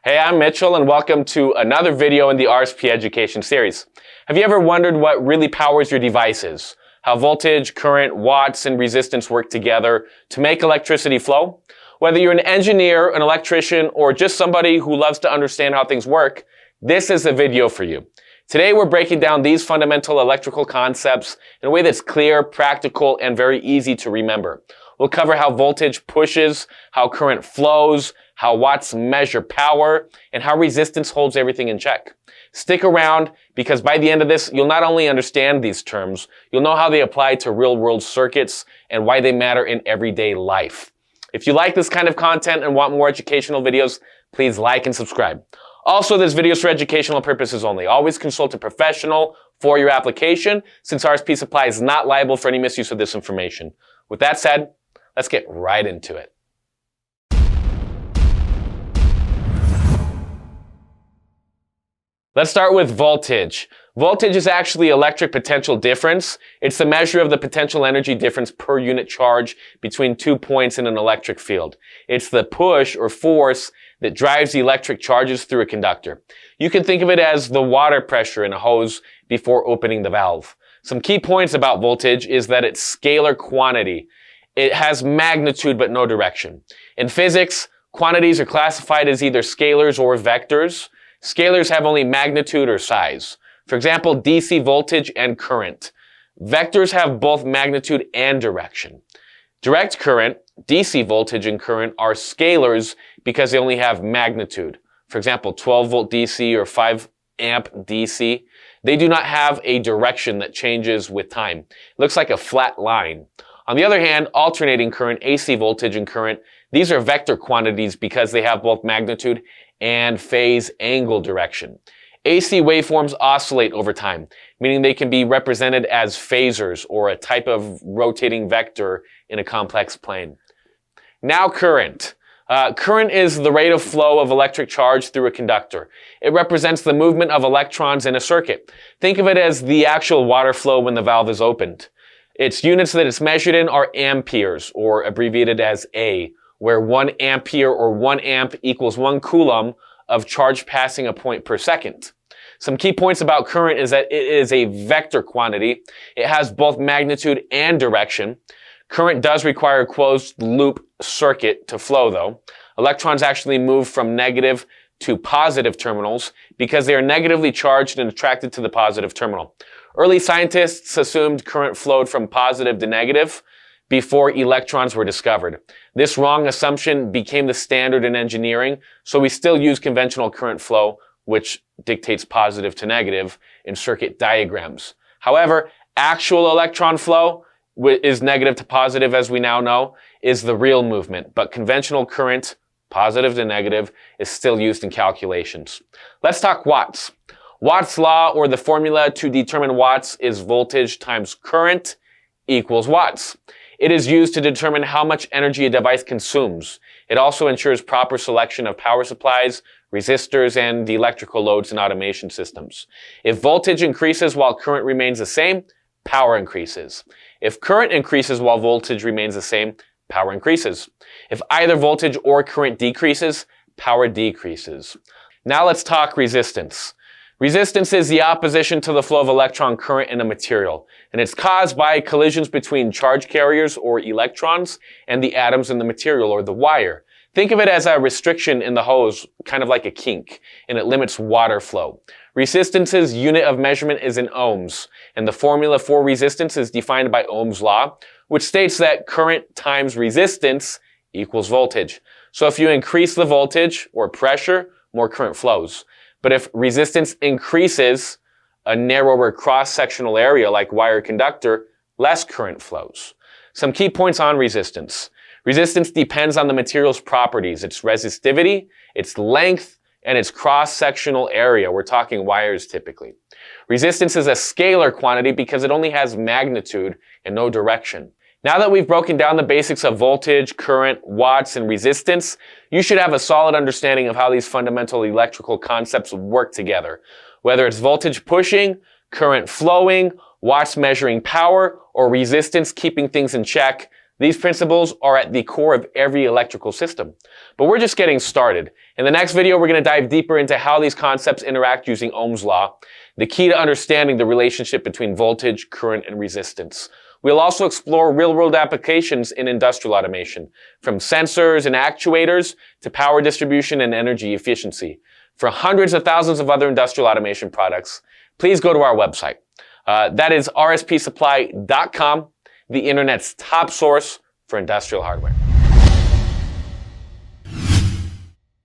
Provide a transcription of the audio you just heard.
Hey, I'm Mitchell and welcome to another video in the RSP Education series. Have you ever wondered what really powers your devices? How voltage, current, watts, and resistance work together to make electricity flow? Whether you're an engineer, an electrician, or just somebody who loves to understand how things work, this is the video for you. Today we're breaking down these fundamental electrical concepts in a way that's clear, practical, and very easy to remember. We'll cover how voltage pushes, how current flows, how watts measure power, and how resistance holds everything in check. Stick around because by the end of this, you'll not only understand these terms, you'll know how they apply to real-world circuits and why they matter in everyday life. If you like this kind of content and want more educational videos, please like and subscribe. Also, this video is for educational purposes only. Always consult a professional for your application, since RSP Supply is not liable for any misuse of this information. With that said, let's get right into it. Let's start with voltage. Voltage is actually electric potential difference. It's the measure of the potential energy difference per unit charge between 2 points in an electric field. It's the push or force that drives the electric charges through a conductor. You can think of it as the water pressure in a hose before opening the valve. Some key points about voltage is that it's scalar quantity. It has magnitude but no direction. In physics, quantities are classified as either scalars or vectors. Scalars have only magnitude or size. For example, DC voltage and current. Vectors have both magnitude and direction. Direct current, DC voltage and current are scalars because they only have magnitude. For example, 12 volt DC or 5 amp DC. They do not have a direction that changes with time. It looks like a flat line. On the other hand, alternating current, AC voltage and current, these are vector quantities because they have both magnitude and phase angle direction. AC waveforms oscillate over time, meaning they can be represented as phasors or a type of rotating vector in a complex plane. Now current. Current is the rate of flow of electric charge through a conductor. It represents the movement of electrons in a circuit. Think of it as the actual water flow when the valve is opened. Its units that it's measured in are amperes, or abbreviated as A, where 1 ampere or 1 amp equals 1 coulomb of charge passing a point per second. Some key points about current is that it is a vector quantity. It has both magnitude and direction. Current does require a closed loop circuit to flow though. Electrons actually move from negative to positive terminals because they are negatively charged and attracted to the positive terminal. Early scientists assumed current flowed from positive to negative before electrons were discovered. This wrong assumption became the standard in engineering, so we still use conventional current flow, which dictates positive to negative in circuit diagrams. However, actual electron flow is negative to positive, as we now know, is the real movement, but conventional current, positive to negative, is still used in calculations. Let's talk watts. Watt's law, or the formula to determine watts, is voltage times current equals watts. It is used to determine how much energy a device consumes. It also ensures proper selection of power supplies, resistors, and electrical loads in automation systems. If voltage increases while current remains the same, power increases. If current increases while voltage remains the same, power increases. If either voltage or current decreases, power decreases. Now let's talk resistance. Resistance is the opposition to the flow of electron current in a material, and it's caused by collisions between charge carriers or electrons and the atoms in the material or the wire. Think of it as a restriction in the hose, kind of like a kink, and it limits water flow. Resistance's unit of measurement is in ohms, and the formula for resistance is defined by Ohm's law, which states that current times resistance equals voltage. So if you increase the voltage or pressure, more current flows. But if resistance increases a narrower cross-sectional area like wire conductor, less current flows. Some key points on resistance. Resistance depends on the material's properties, its resistivity, its length, and its cross-sectional area. We're talking wires typically. Resistance is a scalar quantity because it only has magnitude and no direction. Now that we've broken down the basics of voltage, current, watts, and resistance, you should have a solid understanding of how these fundamental electrical concepts work together. Whether it's voltage pushing, current flowing, watts measuring power, or resistance keeping things in check, These principles are at the core of every electrical system. But we're just getting started. In the next video, we're going to dive deeper into how these concepts interact using Ohm's law, the key to understanding the relationship between voltage, current, and resistance. We'll also explore real-world applications in industrial automation, from sensors and actuators to power distribution and energy efficiency. For hundreds of thousands of other industrial automation products, please go to our website. That is rspsupply.com, the internet's top source for industrial hardware.